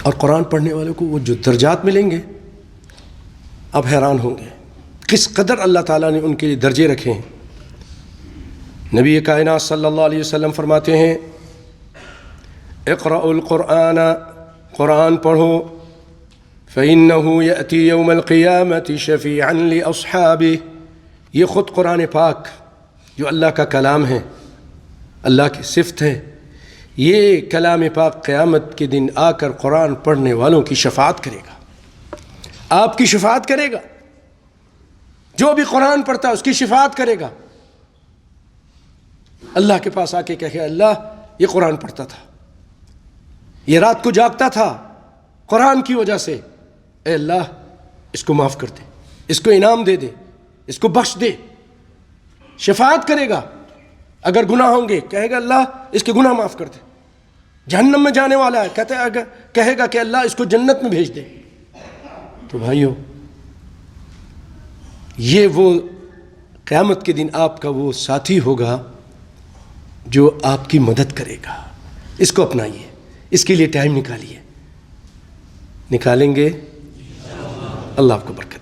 اور قرآن پڑھنے والوں کو وہ جو درجات ملیں گے آپ حیران ہوں گے کس قدر اللہ تعالیٰ نے ان کے لیے درجے رکھے ہیں۔ نبی کائنات صلی اللہ علیہ وسلم فرماتے ہیں اقرأوا القرآن، قرآن پڑھو، فإنه يأتي يوم القيامة شفيعا لأصحابه، یہ خود قرآن پاک جو اللہ کا کلام ہے، اللہ کی صفت ہے، یہ کلام پاک قیامت کے دن آ کر قرآن پڑھنے والوں کی شفاعت کرے گا، آپ کی شفاعت کرے گا، جو بھی قرآن پڑھتا ہے اس کی شفاعت کرے گا۔ اللہ کے پاس آ کے کہے اللہ یہ قرآن پڑھتا تھا، یہ رات کو جاگتا تھا قرآن کی وجہ سے، اے اللہ اس کو معاف کر دے، اس کو انعام دے دے، اس کو بخش دے۔ شفاعت کرے گا، اگر گناہ ہوں گے کہے گا اللہ اس کے گناہ معاف کر دے، جہنم میں جانے والا ہے کہے گا کہ اللہ اس کو جنت میں بھیج دے۔ تو بھائیو یہ وہ قیامت کے دن آپ کا وہ ساتھی ہوگا جو آپ کی مدد کرے گا، اس کو اپنائیے، اس کے لیے ٹائم نکالیے، نکالیں گے، اللہ آپ کو برکت